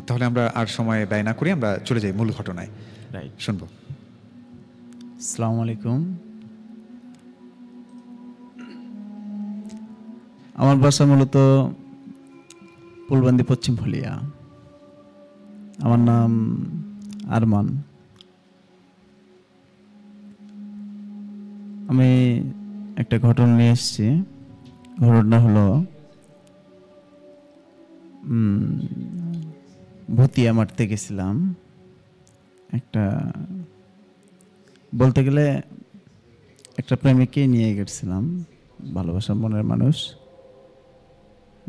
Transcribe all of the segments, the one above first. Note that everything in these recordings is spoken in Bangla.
তাহলে আমরা আর সময় ব্যয় না করি, আমরা চলে যাই মূল ঘটনায়। রাইট, শুনবো। আসসালামু আলাইকুম। আমার বাসা মূলত ফুলবান্দি পশ্চিম ফলিয়া। আমার নাম আরমান। আমি একটা ঘটনা নিয়ে এসেছি। ঘটনা হলো ভুতিয়া মারতে গেছিলাম। একটা বলতে গেলে একটা প্রেমিককে নিয়ে গেছিলাম, ভালোবাসার মনের মানুষ,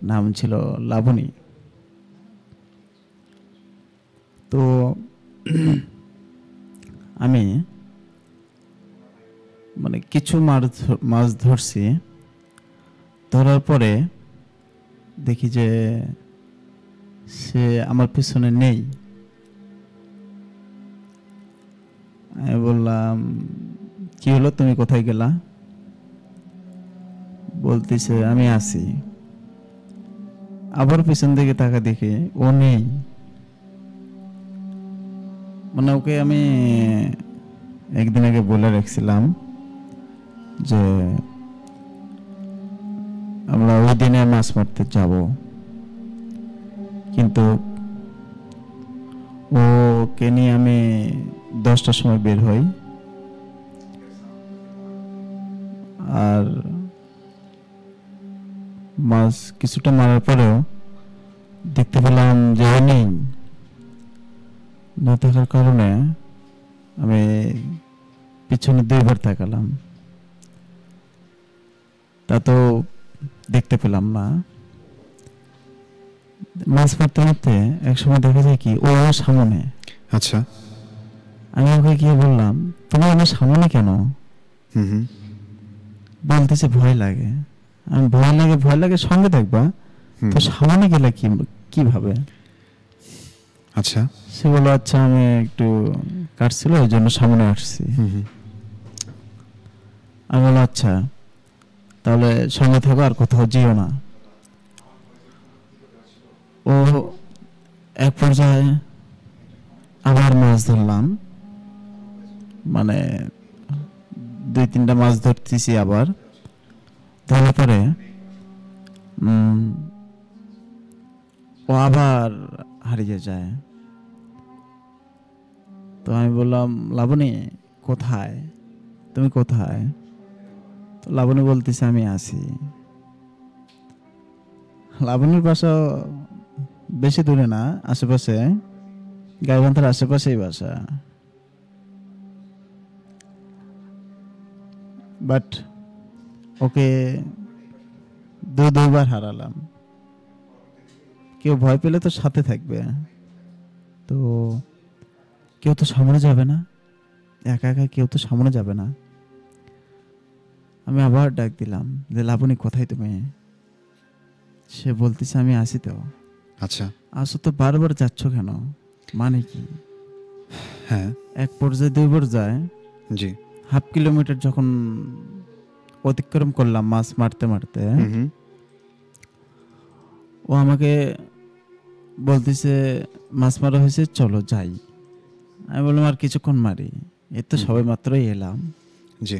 নাম ছিল লাবণী। তো আমি মানে কিছু মাছ ধরছি। ধরার পরে দেখি যে সে আমার পিছনে নেই। আমি বললাম, কি হলো, তুমি কোথায় গেলা? বলতেছে, আমি আছি। আবার পিছন দিকে তাকা দেখি ও নেই। মানে ওকে আমি একদিন আগে বলে রাখছিলাম যে আমরা ওই দিনে মাছ মারতে যাব, কিন্তু ওকে নিয়ে আমি 10টার সময় বের হই। আর মাছ কিছুটা মারার পরেও দেখতে পেলাম যে ও নেই। না থাকার কারণে আমি পিছনে 2বার তাকালাম, তা তো দেখতে পেলাম না। মাছ মারতে মারতে একসময় দেখা যায় কি ও আমার সামনে। আচ্ছা, আমি ওকে গিয়ে বললাম, তুমি আমার সামনে কেন? বলতেছে ভয় লাগে। আমি ভয় লাগে সঙ্গে দেখবা তো সামনে গেলে কিভাবে? আচ্ছা, সে বলল, আচ্ছা আমি একটু কাটছিল ওই জন্য সামনে আসছি। আমি বললাম, আচ্ছা তাহলে সঙ্গে থাকো, আর কোথাও যেও না। ও এক পর্যায়ে আবার মাছ ধরলাম, মানে 2-3টা মাছ ধরতেছি। আবার ধরার পরে ও আবার হারিয়ে যায়। তো আমি বললাম, লাবণী কোথায়, তুমি কোথায়? তো লাবণী বলতেছে, আমি আছি। লাবণীর বাসা বেশি দূরে না, আশেপাশে, গাইবান্ধার আশেপাশেই বাসা। বাট ওকে 2বার হারালাম। কেউ ভয় পেলে তো সাথে থাকবে, তো কেউ তো সামনে যাবে না, একা একা কেউ তো সামনে যাবে না। আমি আবার ডাক দিলাম যে, লাবণী কোথায় তুমি? সে বলতেছে, আমি আসি তো। আচ্ছা, আসো তো, বারবার যাচ্ছ কেন, মানে কি? হ্যাঁ, এক পর্যায়ে 2বার যায়। জি, 1/2 কিলোমিটার যখন অতিক্রম করলাম মাছ মারতে মারতে, ও আমাকে বলতেছে, মাছ মারা হয়েছে, চলো যাই। আমি বললাম, আর কিছুক্ষণ মারি, এই তো সবাই মাত্রই এলাম। জি,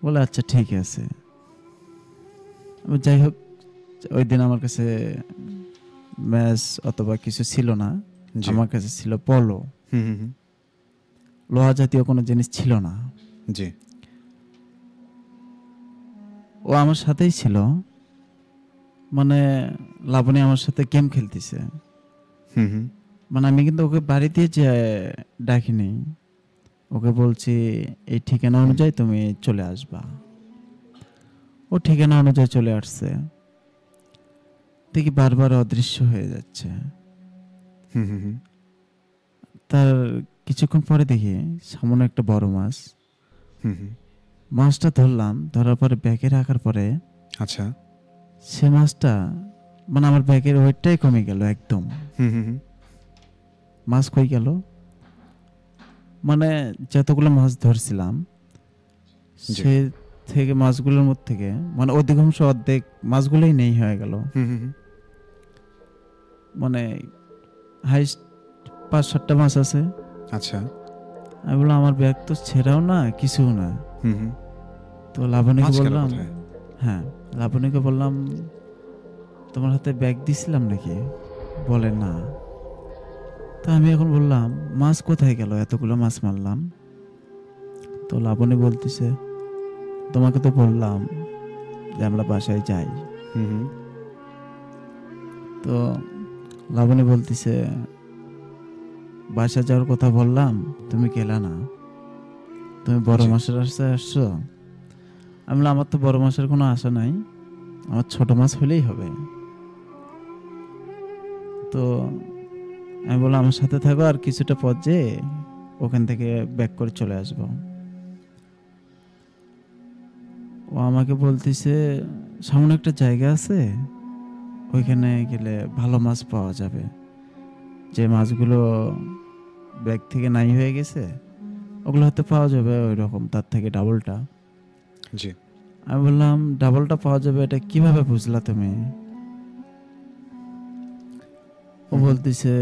বলে, আচ্ছা ঠিক আছে। যাই হোক, ওই দিন আমার কাছে ম্যাচ অথবা কিছু ছিল না, আমার কাছে ছিল পলো। লোহা জাতীয় কোনো জিনিস ছিল না। জি, ও আমার সাথেই ছিল, মানে লাবণী আমার সাথে গেম খেলতেছে। মানে আমি কিন্তু ওকে বাড়িতে যে ডাকিনি, ওকে বলছি এই ঠিকানা অনুযায়ী তুমি চলে আসবা। ও ঠিকানা অনুযায়ী চলে আসছে। দেখি বারবার অদৃশ্য হয়ে যাচ্ছে। তার কিছুক্ষণ পরে দেখি সামনে একটা বড় মাছ। মাছটা ধরলাম, ধরার পরে ব্যাগে রাখার পরে আচ্ছা, সে মাছটা, মানে আমার ব্যাগের ওয়েটটাই কমে গেল একদম। মাছ কই গেল, মানে যতগুলো মাছ ধরছিলাম সে থেকে মাছগুলোর মধ্যে থেকে মানে অর্ধেক মাছগুলোই নেই হয়ে গেল। মানে হাইস্ট 5-7টা মাছ আছে। আচ্ছা। আমি বললাম আমার ব্যাগ তো ছেঁড়াও না, কিছুও না। হুম, হুম। তো লাবণীকে মাছ গেল বললাম, কোথায়? হ্যাঁ, লাবণীকে বললাম, তোমার হাতে ব্যাগ দিছিলাম নাকি? বলে না। তো আমি এখন বললাম, মাছ কোথায় গেল? এতগুলো মাছ মারলাম। তো লাবণী বলতেছে, তোমাকে তো বললাম যে আমরা বাসায় যাই। হুম, হুম। তো লাবণী বলতেছে, বাসা যাওয়ার কথা বললাম, তুমি গেলা না, তুমি বড় জি। মাছের আশায় আসছো। আমি বললাম, আমার তো বড় মাছের কোনো আশা নাই, আমার ছোট মাছ হলেই হবে। তো আমি বললাম, আমার সাথে থাকো, আর কিছুটা পথ যেয়ে ওখান থেকে ব্যাক করে চলে আসবো। ও আমাকে বলতেছে, সামনে একটা জায়গা আছে, ওইখানে গেলে ভালো মাছ পাওয়া যাবে। যে মাছগুলো ব্যাগ থেকে নাই হয়ে গেছে, ওগুলো হয়তো পাওয়া যাবে ওই রকম, তার থেকে ডাবলটা। জি। আমি বললাম, ডাবলটা পাওয়া যাবে, এটা কিভাবে বুঝলা তুমি? ও হুম, হুম। বলতেছে,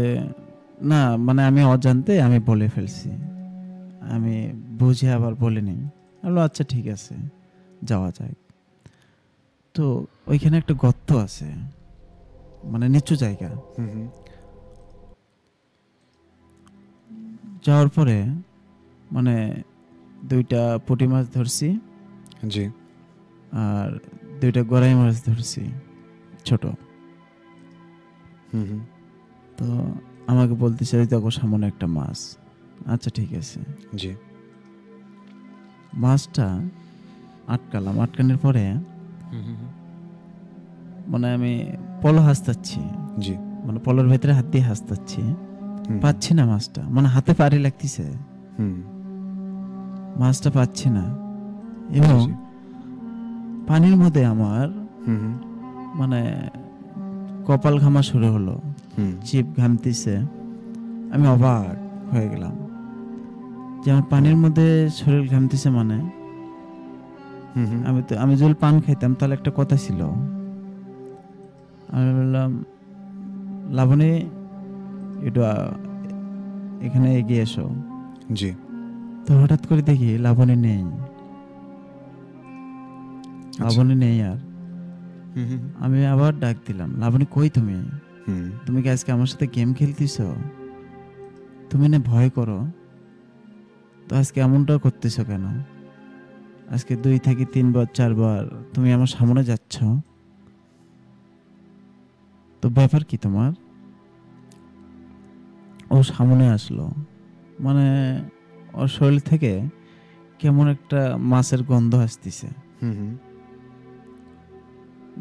না মানে আমি অজান্তে আমি বলে ফেলছি, আমি বুঝে আবার বলিনি। আমি বললাম, আচ্ছা ঠিক আছে, যাওয়া যায়। তো ওইখানে একটা গর্ত আছে, মানে নিচু জায়গা। হুম, হুম। যাওয়ার পরে মানে 2টা পুঁটি মাছ ধরছি, জি। আর 2টা গড়াই মাছ ধরছি, ছোট। হুম, হুম। তো আমাকে বলতেছে, ওই দেখো সামনে একটা মাছ। আচ্ছা ঠিক আছে। জি। মাছটা আটকালাম, আটকানোর পরে হুম, হুম, হুম। মানে আমি পল হাসতাচ্ছি, জি। মানে পলের ভেতরে হাত দিয়ে হাসতাচ্ছি, হুম, পাচ্ছি না মাছটা, মানে হাতে পারি লাগতেছে, হুম। মাছটা পাচ্ছি না। জি, এবং জি। পানির মধ্যে আমার হুম, হুম। মানে কপাল ঘামা শুরু হলো, হুম। জিভ ঘামতিছে। আমি অবাক হয়ে গেলাম যে আমার হুম, পানির মধ্যে শরীর ঘামতিছে, মানে হুম, হুম। আমি যদি পান খাইতাম তাহলে একটা কথা ছিল। আমি বললাম, লাবণী, একটু এখানে এগিয়ে এসো। জি। তো হঠাৎ করে দেখি লাবণী নেই, আচ্ছা। লাবণী নেই আর। হুম, হুম। আমি আবার ডাক দিলাম, লাবণী কই তুমি? হুম। তুমি কি আজকে আমার সাথে গেম খেলতেছ? তুমি না ভয় করো, তো আজকে এমনটা করতেছো কেন? আজকে 2 থেকে 3 বার 4 বার তুমি আমার সামনে যাচ্ছ, তো ব্যাপার কি তোমার? ও সামনে আসলো, মানে ওর শরীর থেকে কেমন একটা মাছের গন্ধ আসতেছে, হুম, হুম।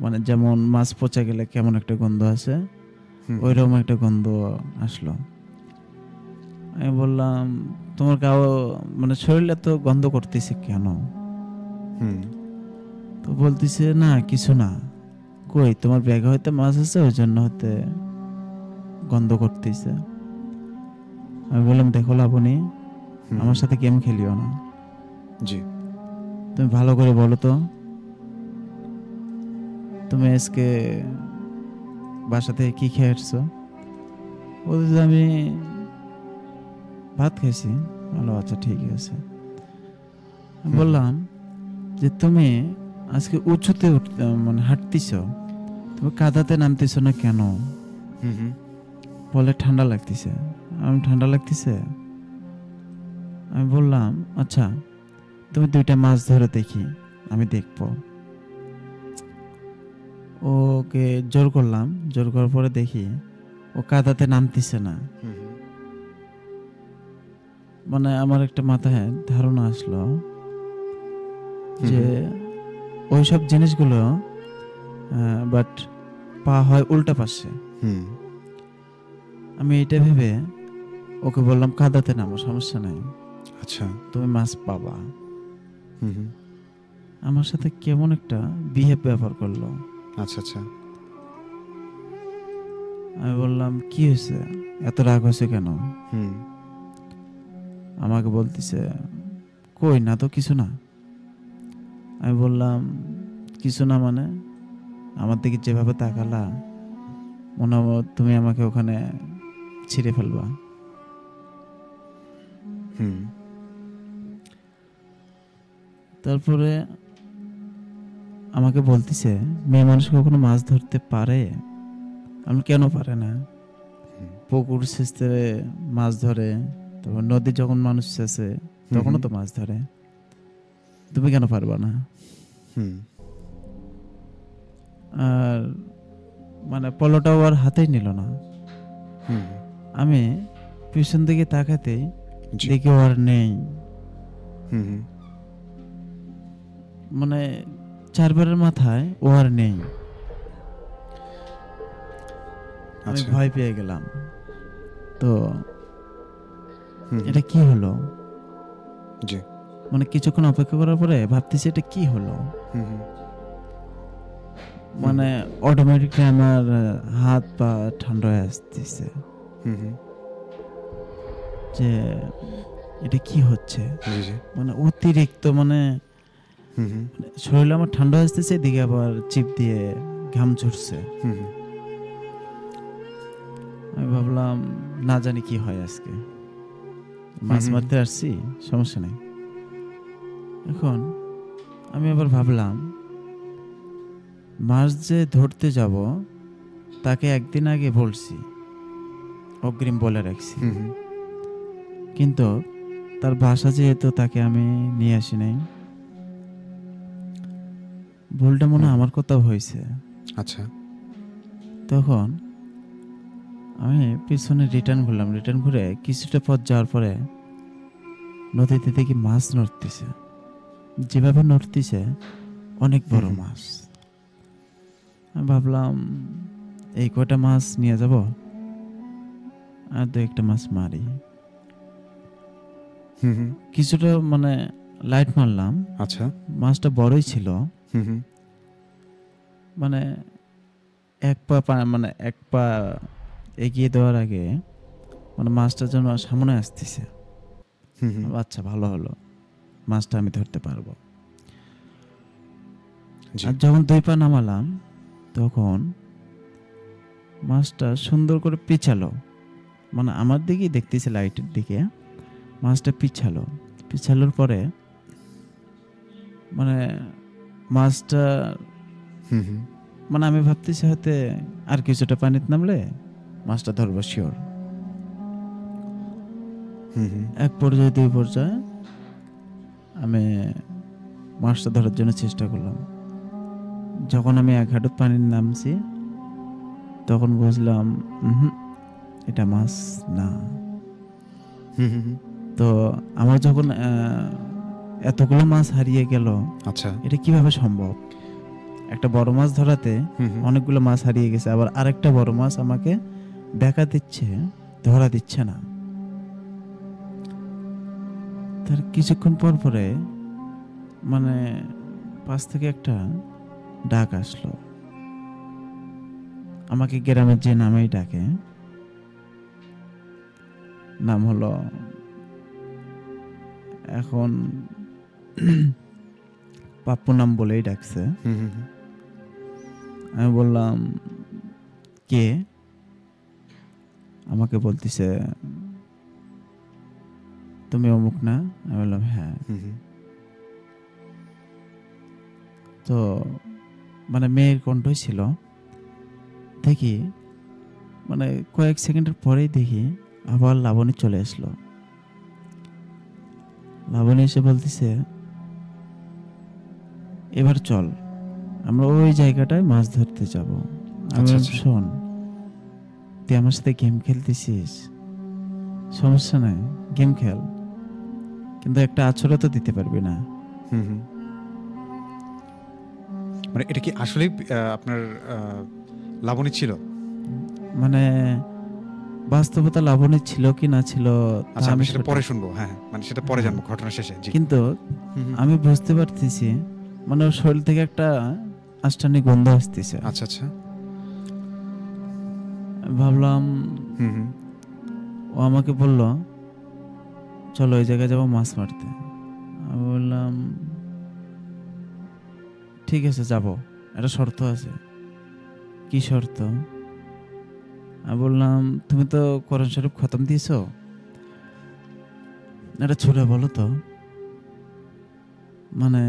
মানে যেমন মাছ পচা গেলে কেমন একটা গন্ধ আসে, হুম, হুম। ওইরকম একটা গন্ধ আসলো। আমি বললাম, তোমার গাও মানে শরীরে তো গন্ধ করতেছে কেন? হুম। তো বলতেছে, না কিছু না, কই তোমার ব্যাগে হয়তো মাছ আছে, ওই জন্য হয়তো গন্ধ করতেছে। আমি বললাম, দেখো লাবণী, হুম, আমার হুম। সাথে গেম খেলিও না। জি। তুমি ভালো করে বলো তো, তুমি আজকে বাসা থেকে কি খেয়ে আসছো? বলতেছে, আমি ভাত খাইছি। বলো, আচ্ছা ঠিক আছে। আমি হুম, হুম। বললাম যে, তুমি আজকে উঁচুতে মানে হাঁটতেছ, তুমি কাদাতে নামতেছো না কেন? হুম, হুম। বলে, ঠান্ডা লাগতেছে। আমি, ঠান্ডা লাগতেছে? আমি বললাম, আচ্ছা তুমি 2টা মাছ ধরে দেখি, আমি দেখবো। ওকে জোর করলাম, জোর করার পরে দেখি ও কাদাতে নামতেছে না। হুম, হুম। মানে আমার একটা মাথায় ধারণা আসলো হুম, যে হুম। ওইসব জিনিসগুলো বাট পা হয় উল্টা পাশে। হুম। আমি এটা ভেবে ওকে বললাম, কাদাতে নামো, সমস্যা নাই, আচ্ছা। তুমি মাছ পাবা। হুম, হুম। আমার সাথে কেমন একটা বিহেভ ব্যবহার করলো। আচ্ছা, আচ্ছা। আমি বললাম, কি হয়েছে, এত রাগ হয়েছে কেন? হুম। আমাকে বলতেছে, কই না তো, কিছু না। আমি বললাম, কিছু না মানে? আমার দিকে যেভাবে তাকালা, মনে হয় তুমি আমাকে ওখানে ছিঁড়ে ফেলবা। হুম তারপরে আমাকে বলতেছে, মেয়ে মানুষ কখনো মাছ ধরতে পারে? আমি, কেন পারে না? হুম পুকুর সেচতে মাছ ধরে, তারপর নদী যখন মানুষ সেচে তখনও তো মাছ ধরে, তুমি কেন পারবা না? হুম আর মানে পলোটাও আর হাতেই নিল না। হুম আমি পিছন দিকে তাকাতেই জি। দেখি ও আর নেই। হুম হুম মানে 4 বারের মাথায় ও আর নেই। আমি আচ্ছা। ভয় পেয়ে গেলাম। তো হুম হুম, এটা কি হলো? জি। মানে কিছুক্ষণ অপেক্ষা করার পরে ভাবতেছি এটা কি হলো। হুম হুম মানে অটোমেটিকলি আমার হাত পা ঠান্ডা হয়ে আসতেছে হুম হুম যে এটা কি হচ্ছে। জি জি। মানে অতিরিক্ত মানে হুম হুম শরীর আমার ঠান্ডা হয়ে আসতেছে, এদিকে আবার চিপ দিয়ে ঘাম ঝরছে। হুম হুম আমি ভাবলাম না জানি কি হয় আজকে, মাছ হুম, মারতে আসছি, সমস্যা নেই। এখন আমি আবার ভাবলাম মাছ যে ধরতে যাব তাকে একদিন আগে বলছি, অগ্রিম বলে রাখছি, হুম হুম কিন্তু তার বাসা যেহেতু তাকে আমি নিয়ে আসি নাই, ভুলটা মনে হয় আমার কোথাও হয়েছে। আচ্ছা। তখন আমি পিছনে রিটার্ন ঘুরলাম, রিটার্ন ঘুরে কিছুটা পথ যাওয়ার পরে নদীতে দেখি মাছ নড়তেছে, যেভাবে নড়তেছে অনেক বড় হুম, মাছ। আমি ভাবলাম এই কয়টা মাছ নিয়ে যাব, আর 2-1টা মাছ মারি। হুম হুম কিছুটা মানে লাইট মারলাম, আচ্ছা। মাছটা বড়ই ছিল। হুম হুম মানে মানে এক পা এগিয়ে দেওয়ার আগে মানে মাছটা যেন সামনে আসতেছে। হুম হুম আচ্ছা, ভালো হলো, মাছটা আমি ধরতে পারবো। জি। আর যখন 2 পা নামালাম তখন মাছটা সুন্দর করে পিছালো, মানে আমার দিকেই দেখতেছে, লাইটের দিকে। মাছটা পিছালো, পিছালোর পরে মানে মাছটা হুম হুম মানে আমি ভাবতেছি হয়তো আর কিছুটা পানিতে নামলে মাছটা ধরবো শিওর। হুম হুম 1 পর্যায়ে 2 পর্যায়ে আমি মাছটা ধরার জন্য চেষ্টা করলাম। যখন আমি 1 হাঁটু পানির নামছি তখন বুঝলাম এটা মাছ না। হুম হুম তো আমার যখন এতগুলো মাছ হারিয়ে গেল, আচ্ছা। এটা কিভাবে সম্ভব? একটা বড় মাছ ধরাতে হুম হুম অনেকগুলো মাছ হারিয়ে গেছে, আবার আরেকটা বড় মাছ আমাকে দেখা দিচ্ছে, ধরা দিচ্ছে না। তার কিছুক্ষণ পর পরে মানে পাশ থেকে একটা ডাক আসলো, আমাকে গ্রামের যে নামেই ডাকে, নাম হলো এখন পাপ্পু নাম বলেই ডাকছে। হুম হুম আমি বললাম কে? আমাকে বলতেছে তুমি অমুক না? আমি বললাম হ্যাঁ। হুম হুম তো মানে মেয়ের কণ্ঠই ছিল। দেখি মানে কয়েক সেকেন্ডের পরেই দেখি আবার লাবণী চলে আসলো। লাবণী এসে বলতেছে এবার চল, আমরা ওই জায়গাটায় মাছ ধরতে যাব। আমি আচ্ছা বললাম, আচ্ছা। শোন, তুই আমার সাথে গেম খেলতেছিস, সমস্যা নাই, গেম খেল, কিন্তু একটা আছরও তো দিতে পারবি না। হুম হুম মানে এটা কি আসলেই আপনার লাবণী ছিল? মানে বাস্তবতা লাবণী ছিল কি না ছিল তা আচ্ছা, আমি আমি সেটা পরে সঠিক, শুনবো। হ্যাঁ, মানে সেটা পরে হ্যাঁ, জানবো ঘটনা শেষে। জি। কিন্তু হুম হুম আমি বুঝতে পারতেছি মানে ওর শরীর থেকে একটা আষ্টানি গন্ধ আসতেছে। আচ্ছা আচ্ছা। ভাবলাম, হুম হুম ও আমাকে বলল চলো ওই জায়গায় যাবো মাছ মারতে। আমি বললাম ঠিক আছে যাব, একটা শর্ত আছে। কি শর্ত? আমি বললাম, তুমি তো কোরআন শরীফ খতম দিয়েছো, এটা ছুড়ে বলো তো। মানে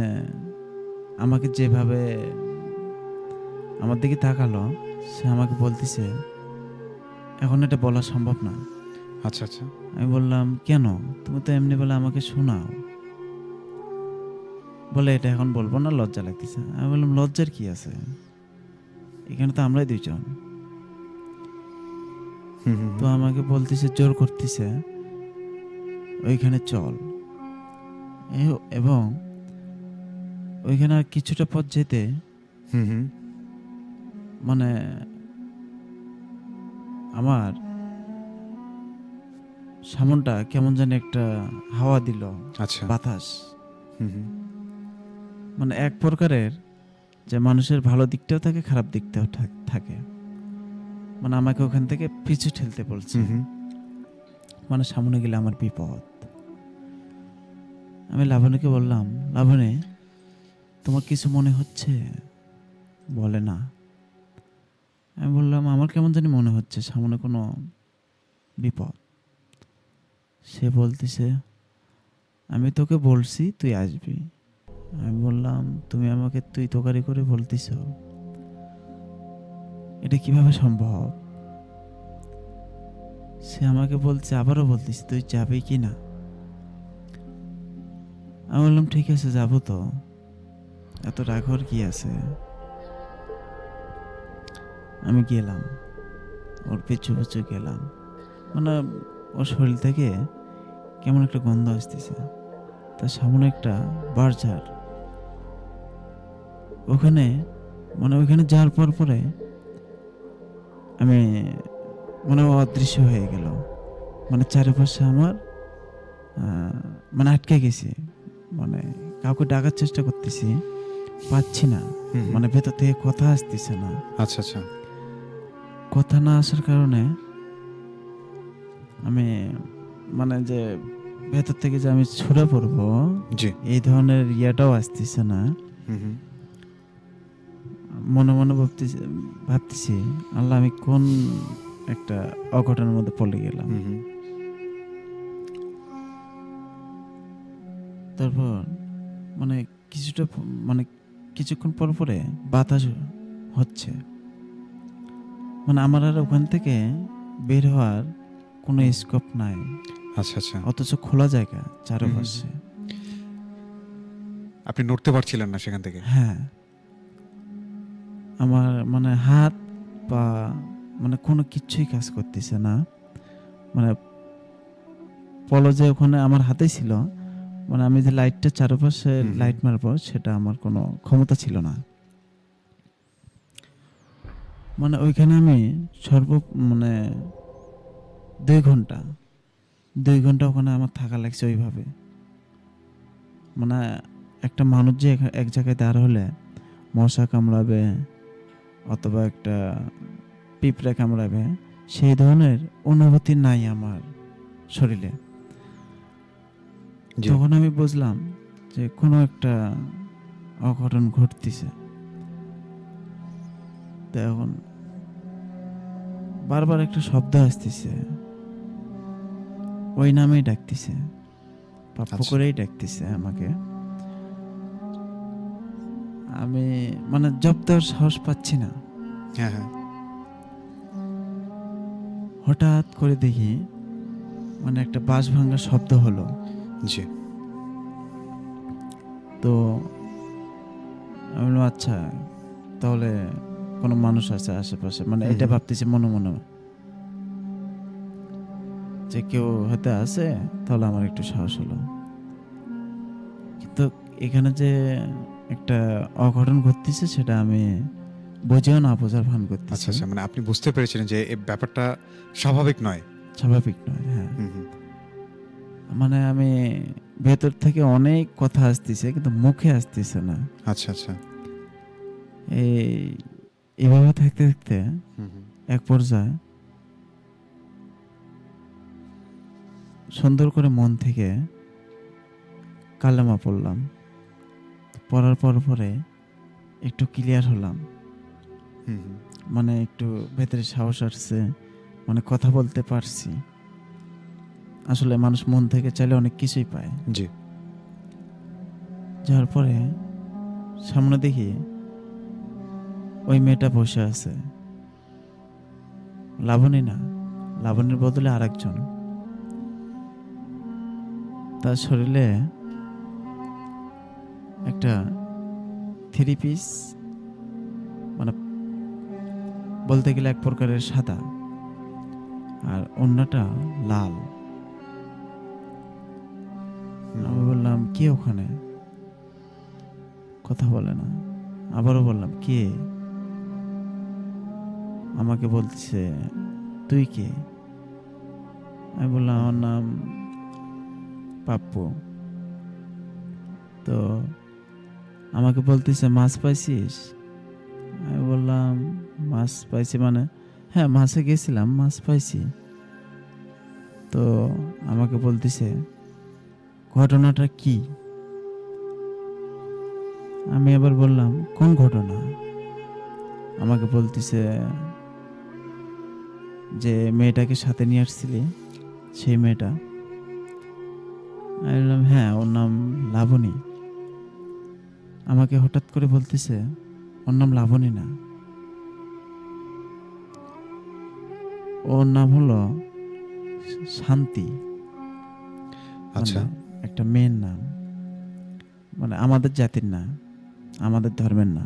আমাকে যেভাবে আমার দিকে তাকালো, সে আমাকে বলতেছে এখন এটা বলা সম্ভব না। আচ্ছা আচ্ছা। আমি বললাম, কেন? তুমি তো এমনি বলে আমাকে শোনাও। বলে এটা এখন বলবো না, লজ্জা লাগতেছে। আমি বললাম, লজ্জার কি আছে, এখানে তো আমরাই দুইজন। তো আমাকে বলতেছে, জোর করতেছে ওইখানে চল। এবং ওইখানে আর কিছুটা পথ যেতে মানে আমার সামনটা কেমন জানি একটা হাওয়া দিল, আচ্ছা। বাতাস। মানে এক প্রকারের যে মানুষের ভালো দিকটাও থাকে, খারাপ দিকটাও থাকে। মানে আমাকে ওখান থেকে পিছু ঠেলতে বলছে। মানে সামনে গেলে আমার বিপদ। আমি লাবণীকে বললাম, লাবণী তোমার কিছু মনে হচ্ছে? বলে না। আমি বললাম, আমার কেমন জানি মনে হচ্ছে সামনে কোনো বিপদ। সে বলতেছে, আমি তোকে বলছি তুই আসবি। আমি বললাম, তুমি আমাকে তুই তোকারি করে বলতিস, এটা কিভাবে সম্ভব? সে আমাকে বলছে, আবারও বলতিস তুই যাবি কি না? আমি বললাম, ঠিক আছে যাবো তো, এত রাগর কি আছে। আমি গেলাম, ওর পিছু পিছু গেলাম। মানে ওর শরীর থেকে কেমন একটা গন্ধ আসতেছে। তার সামনে একটা বার্জার। ওখানে যাওয়ার পরে আমি মানে অদৃশ্য হয়ে গেল। মানে চারিপাশে আমার মানে আটকে গেছি। মানে কাউকে ডাকার চেষ্টা করতেছি, পাচ্ছি না। মানে ভেতর থেকে কথা আসতেছে না। আচ্ছা আচ্ছা। কথা না আসার কারণে আমি মানে যে ভেতর থেকে যে আমি ছুড়ে পড়বো, এই ধরনের ইয়াটাও আসতেছে না। মনে মনে ভাবতেছি, আল্লাহ আমি কোন একটা অঘটনের মধ্যে পড়ে গেলাম। তারপর মানে কিছুক্ষণ পরে বাতাস হচ্ছে। মানে আমার আর ওখান থেকে বের হওয়ার কোনো স্কোপ নাই। আচ্ছা আচ্ছা। অথচ খোলা জায়গা চারপাশে। আপনি নড়তে পারছিলেন না সেখান থেকে? হ্যাঁ, আমার মানে হাত পা মানে কোনো কিছুই কাজ করতেছে না। মানে পলো যে ওখানে আমার হাতেই ছিল, মানে আমি যে লাইটটা চারপাশে লাইট মারবো সেটা আমার কোনো ক্ষমতা ছিল না। মানে ওইখানে আমি মানে 2 ঘন্টা ওখানে আমার থাকা লাগছে ওইভাবে। মানে একটা মানুষ যে এক জায়গায় দাঁড় হলে মশা কামড়াবে অথবা একটা পিঁপড়া কামড়াবে, সেই ধরনের অনুভূতি নাই আমার শরীরে। তখন আমি বুঝলাম যে কোনো একটা অঘটন ঘটতেছে। এখন বারবার একটা শব্দ আসতেছে, ওই নামেই ডাকতেছে, পাপ্পু করেই ডাকতেছে আমাকে। আমি মানে জব দেওয়ার সাহস পাচ্ছি না। হঠাৎ করে দেখি মানে একটা বাঁশ ভাঙার শব্দ হলো। তো আমি বললাম, আচ্ছা তাহলে কোনো মানুষ আছে আশেপাশে। মানে এটা ভাবতেছি মনে মনে যে কেউ হয়তো আছে, তাহলে আমার একটু সাহস হলো। কিন্তু এখানে যে একটা অঘটন ঘটতেছে সেটা আমি বুঝেও না বোঝার ভান করতেছি। আচ্ছা আচ্ছা। মানে আপনি বুঝতে পেরেছিলেন যে এই ব্যাপারটা স্বাভাবিক নয়। হ্যাঁ। মানে আমি ভেতর থেকে অনেক কথা আসতেছে কিন্তু মুখে আসতেছে না। আচ্ছা আচ্ছা। এইভাবে থাকতে থাকতে এক পর্যায়ে সুন্দর করে মন থেকে কালেমা পড়লাম। পড়ার পরে একটু ক্লিয়ার হলাম। মানে একটু ভেতরে সাহস আসছে, মানে কথা বলতে পারছি। আসলে মানুষ মন থেকে চাইলে অনেক কিছুই পায়। জি। যাওয়ার পরে সামনে দেখি ওই মেয়েটা বসে আছে। লাবণী না, লাবণীর বদলে আরেকজন। তার শরীরে একটা থ্রি পিস, মানে বলতে গেলে এক প্রকারের সাদা, আর অন্যটা লাল। আমি বললাম কে ওখানে? কথা বলে না। আবারও বললাম কে? আমাকে বলছে তুই কে? আমি বললাম আমার নাম পাপ্পু। তো আমাকে বলতেছে মাছ পাইছিস? আমি বললাম মাছ পাইছি মানে হ্যাঁ, মাছে গেছিলাম, মাছ পাইছি। তো আমাকে বলতেছে ঘটনাটা কি? আমি আবার বললাম কোন ঘটনা? আমাকে বলতেছে যে মেয়েটাকে সাথে নিয়ে আসছিলি, সেই মেয়েটা। আমি বললাম হ্যাঁ, ওর নাম লাবণী। আমাকে হঠাৎ করে বলতেছে ওর নাম লাবণী না, ওর নাম হলো শান্তি। আচ্ছা। একটা মেয়ের নাম, মানে আমাদের জাতির না, আমাদের ধর্মের না।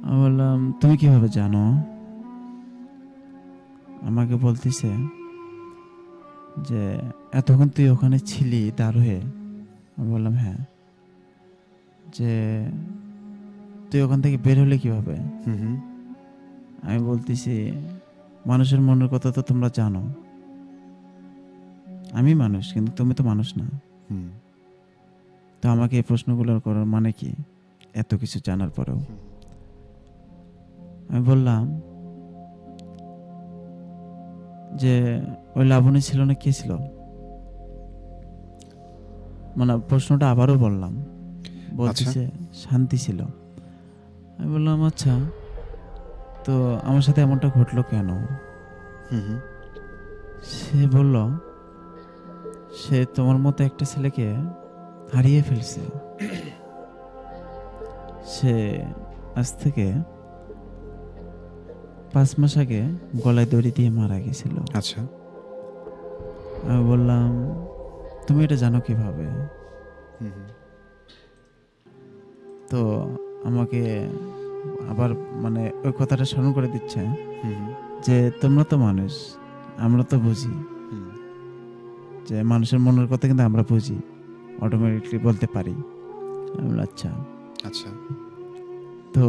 আমি বললাম তুমি কিভাবে জানো? আমাকে বলতেছে যে এতক্ষণ তুই ওখানে ছিলি দাঁড় হয়ে। আমি বললাম হ্যাঁ। যে তুই ওখান থেকে বের হলে কিভাবে? আমি বলতেছি মানুষের মনের কথা তো তোমরা জানো। আমি মানুষ, কিন্তু তুমি তো মানুষ না। তো আমাকে এই প্রশ্নগুলো করার মানে কি, এত কিছু জানার পরেও? আমি বললাম যে ওই লাবণী ছিল না, কে ছিল? মানে প্রশ্নটা আবারও বললাম। বলতেছে শান্তি ছিল। আমি বললাম আচ্ছা, তো আমার সাথে এমনটা ঘটলো কেন? সে বলল সে তোমার মতো একটা ছেলেকে হারিয়ে ফেলছে। সে আজ থেকে 5 মাস আগে গলায় দড়ি দিয়ে মারা গেছিল। আচ্ছা। আমি বললাম তুমি এটা জানো কিভাবে? তো আমাকে আবার মানে ওই কথাটা স্মরণ করে দিচ্ছে যে তোমরা তো মানুষ, আমরা তো বুঝি যে মানুষের মনের কথা, কিন্তু আমরা বুঝি, অটোমেটিকলি বলতে পারি। আমি বললাম আচ্ছা। আচ্ছা। তো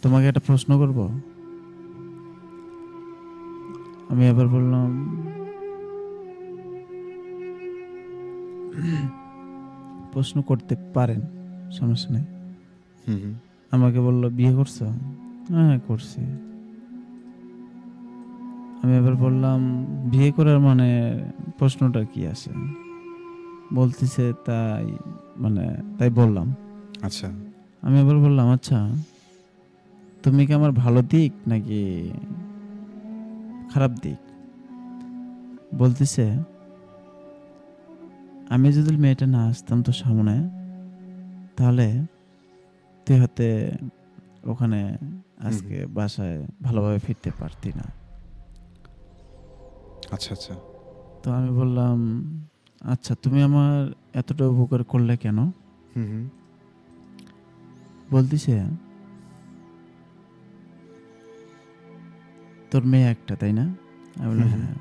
তোমাকে একটা প্রশ্ন করব? আমি আবার বললাম প্রশ্ন করতে পারেন, সমস্যা নেই। আমাকে বলল বিয়ে করছো? হ্যাঁ করছি। আমি এবার বললাম বিয়ে করার মানে প্রশ্নটা কি আছে? বলতেছে তাই, মানে তাই বললাম। আচ্ছা। আমি এবার বললাম আচ্ছা, তুমি কি আমার ভালো দিক নাকি খারাপ দিক? বলতেছে আমি যদি মেয়েটা না আসতাম তো সামনে, তাহলে তুই হতে ওখানে আজকে বাসায় ভালোভাবে ফিরতে পারতি না। আচ্ছা আচ্ছা। তো আমি বললাম আচ্ছা, তুমি আমার এতটা উপকার করলে কেন? বলতেছে তোর মেয়ে একটা, তাই না? আমি বললাম হ্যাঁ।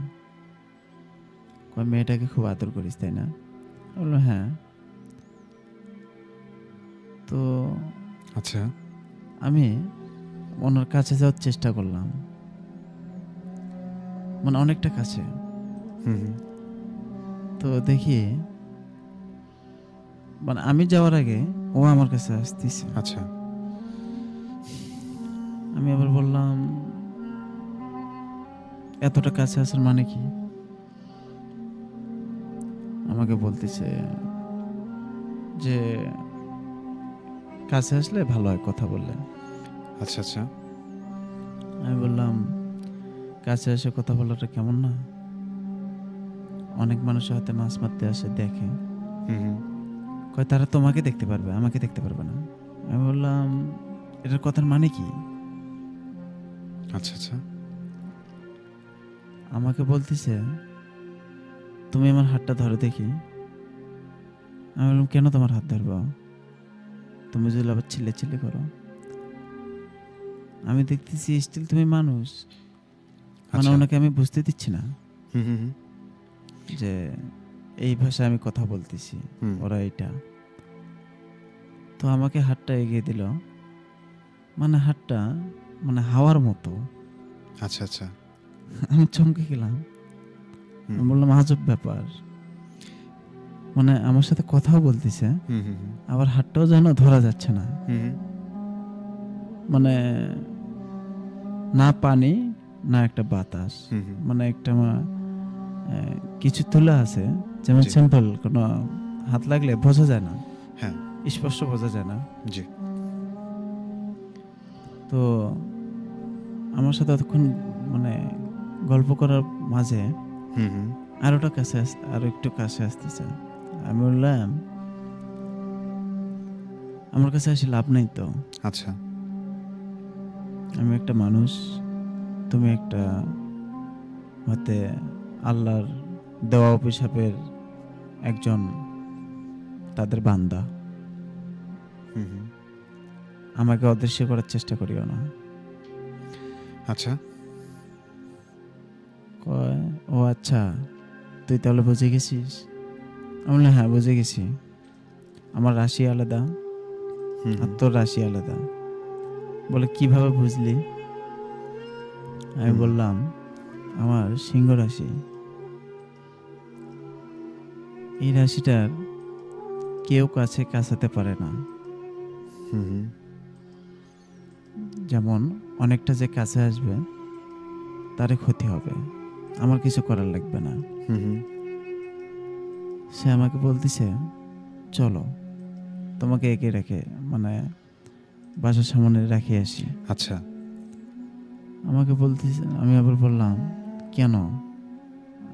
মেয়েটাকে খুব আদর করিস, তাই না? আমি বললাম হ্যাঁ। তো আচ্ছা। আমি ওনার কাছে যাওয়ার চেষ্টা করলাম, মানে অনেকটা কাছে। তো দেখি মানে আমি যাওয়ার আগে ও আমার কাছে আসতেছে। আচ্ছা। আমি আবার বললাম এতটা কাছে আসার মানে কি? আমাকে বলতেছে যে কাছে আসলে ভালো হয় কথা বললে। আচ্ছা আচ্ছা। আমি বললাম, কাছে এসে কথা বলাটা কেমন না? অনেক মানুষের হাতে মাছ মারতে আসে, দেখে। কয় তারা তোমাকে দেখতে পারবে, আমাকে দেখতে পারবে না। আমি বললাম, এটার কথার মানে কি? আচ্ছা আচ্ছা। আমাকে বলতেছে, তুমি আমার হাতটা ধরো দেখি। আমি বললাম, কেন তোমার হাত ধরবো? তুমি যদি আবার চিল্লে চিল্লে করো। আমি দেখতেছি স্টিল তুমি মানুষ, মানে আচ্ছা। ওনাকে আমি বুঝতে দিচ্ছি না হুম হুম হুম, যে এই ভাষায় আমি কথা বলতেছি, হুম। ওরা এটা। তো আমাকে হাতটা এগিয়ে দিল, মানে হাতটা মানে হাওয়ার মতো। আচ্ছা আচ্ছা। আমি চমকে গেলাম। হুম আমি বললাম, আজব ব্যাপার, মানে আমার সাথে কথাও বলতেছে, হুম হুম হুম, আবার হাতটাও যেন ধরা যাচ্ছে না। হুম, মানে না পানি, না একটা বাতাস, হুম, হুম। মানে একটা কিছু তুলা আছে, যেমন জি। সিম্পল কোনো হাত লাগলে বোঝা যায় না, হ্যাঁ। স্পষ্ট বোঝা যায় না। জি। তো আমার সাথে অতক্ষণ মানে গল্প করার মাঝে হুম হুম, আরো একটু কাছে আসতেছে। আমি বললাম, আমার কাছে আসে লাভ নাই তো, আচ্ছা। আমি একটা মানুষ, তুমি একটা হতে আল্লাহর দেওয়া অভিশাপের একজন, তাদের বান্দা। হুম হুম, আমাকে অদৃশ্য করার চেষ্টা করিও না। আচ্ছা। কয়, ও আচ্ছা, তুই তাহলে বুঝে গেছিস? আমি বললাম, হ্যাঁ বুঝে গেছি, আমার রাশি আলাদা হুম আর হুম, তোর রাশি আলাদা। বলে, কিভাবে বুঝলি? আমি হুম, বললাম, আমার সিংহ রাশি, এই রাশিটার কেউ কাছে কাছাতে পারে না। হুম হুম, যেমন অনেকটা যে কাছে আসবে তারই ক্ষতি হবে, আমার কিছু করার লাগবে না। হুম হুম, সে আমাকে বলতেছে, চলো তোমাকে একে রেখে মানে বাসার সামনে রেখে আসি। আচ্ছা। আমাকে বলতেছে, আমি আবার বললাম, কেন?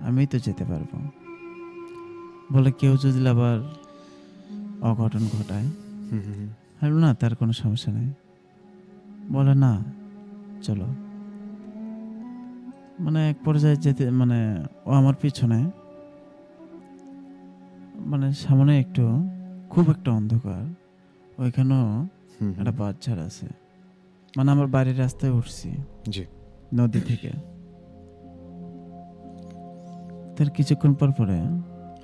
আমি তো যেতে পারবো। বলে, কেউ যদি আবার অঘটন ঘটায়? হুম হুম, হুম, আমি বললাম, না তার কোনো সমস্যা নেই। বলে, না চলো। মানে এক পর্যায়ে যেতে মানে ও আমার পিছনে, মানে সামনে একটু খুব একটা অন্ধকার, ওইখানেও হুম হুম, একটা বাচ্চার আছে, মানে আমার বাড়ির রাস্তায় উঠছি জি। নদী থেকে। তার কিছুক্ষণ পর পরে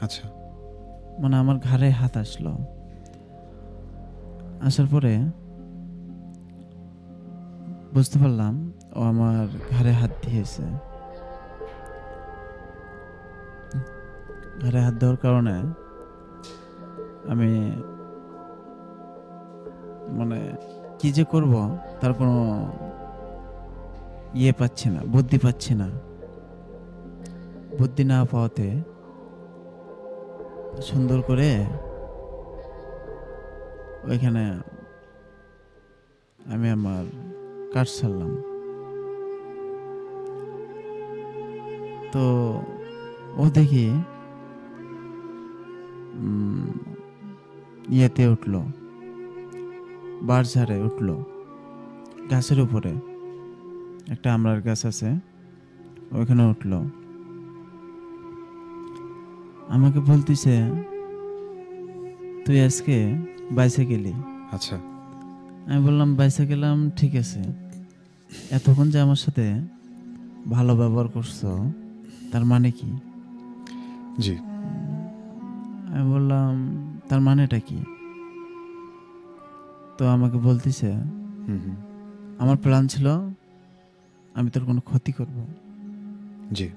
আচ্ছা। মানে আমার ঘাড়ে হাত আসলো। আসার পরে বুঝতে পারলাম ও আমার ঘাড়ে হাত দিয়েছে। ঘাড়ে হাত দেওয়ার কারণে আমি মানে কি যে করব তার কোনো পাচ্ছি না, বুদ্ধি পাচ্ছি না। বুদ্ধি না পাওয়াতে সুন্দর করে ওইখানে আমি আমার কাজ ছাড়লাম। তো ও দেখি উম, ইয়েতে উঠলো, বাঁশঝাড়ে উঠলো, গাছের উপরে একটা আমড়ার গাছ আছে, ওইখানে উঠলো। আমাকে বলতিছে, তুই আজকে বাইসে গেলি? আচ্ছা। আমি বললাম, বাইসে গেলাম ঠিক আছে, এতক্ষণ যে আমার সাথে ভালো ব্যবহার করছো তার মানে কি? জি। আমি বললাম, তার মানেটা কি? তো আমাকে বলতিছে, হুম হুম, আমার প্ল্যান ছিল আমি তোর কোনো ক্ষতি করব। জি।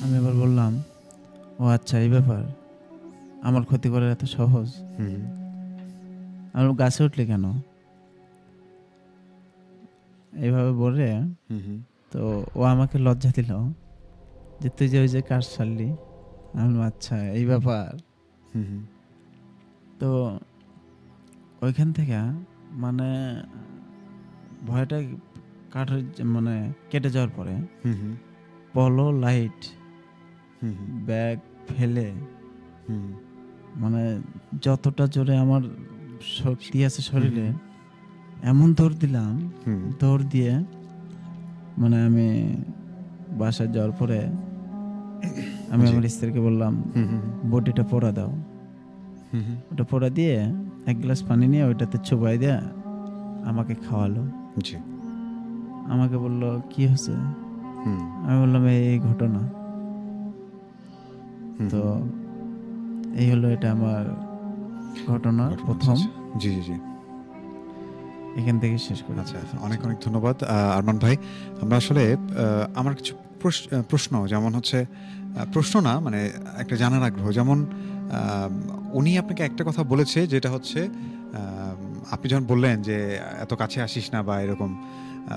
আমি আবার বললাম, ও আচ্ছা এই ব্যাপার, আমার ক্ষতি করা এত সহজ? হুম হুম, আমি বললাম, গাছে উঠলি কেন? এইভাবে বলে হুম হুম, তো ও আমাকে লজ্জা দিল যে তুই যে ওই যে কাজ সারলি। আমি বললাম, আচ্ছা এই ব্যাপার। হুম হুম, তো ওইখান থেকে মানে ভয়টা কাটার মানে কেটে যাওয়ার পরে হুম হুম পলো লাইট হুম হুম ব্যাগ ফেলে হুম মানে যতটা জোরে আমার শক্তি আছে শরীরে হুম এমন দৌড় দিলাম, হুম দৌড় দিয়ে মানে আমি বাসায় যাওয়ার পরে আমি জি। আমার স্ত্রীকে বললাম হুম হুম বডিটা পোড়া দাও। হুম হুম ওটা পোড়া দিয়ে এক গ্লাস পানি নিয়ে ওইটাতে চুবাই দিয়ে আমাকে খাওয়ালো। জি। আমাকে বললো কি হয়েছে? হুম আমি বললাম এই ঘটনা। হুম তো হুম। এই হলো এটা আমার ঘটনা ঘটনা, প্রথম। আচ্ছা। জি জি জি। এখান থেকে শেষ করে আচ্ছা, দিতে চাচ্ছি। অনেক অনেক ধন্যবাদ আরমান ভাই। আমরা আসলে আমার কিছু প্রশ্ন, যেমন হচ্ছে প্রশ্ন না, মানে একটা জানার আগ্রহ। যেমন উনি আপনাকে একটা কথা বলেছে, যেটা হচ্ছে আপনি যখন বললেন যে এত কাছে আসিস না বা এরকম,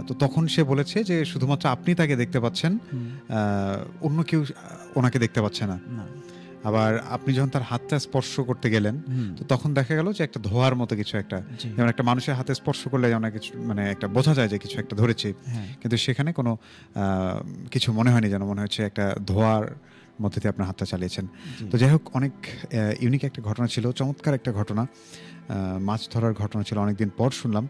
তো তখন সে বলেছে যে শুধুমাত্র আপনি তাকে দেখতে পাচ্ছেন, হুম, অন্য কেউ ওনাকে দেখতে পাচ্ছে না। না, আবার আপনি যখন তার হাতটা স্পর্শ করতে গেলেন, হুম, তো তখন দেখা গেল যে একটা ধোঁয়ার মতো কিছু একটা, জি, যেমন একটা মানুষের হাতে স্পর্শ করলে যেমন কিছু, মানে একটা বোঝা যায় যে কিছু একটা ধরেছে, হ্যাঁ, কিন্তু সেখানে কোনো কিছু মনে হয়নি, যেন মনে হচ্ছে একটা ধোঁয়ার মধ্যে দিয়ে আপনার হাতটা চালিয়েছেন। জি। তো যাই হোক, অনেক ইউনিক একটা ঘটনা ছিল, চমৎকার একটা ঘটনা, মাছ ধরার ঘটনা ছিল, অনেকদিন পর শুনলাম।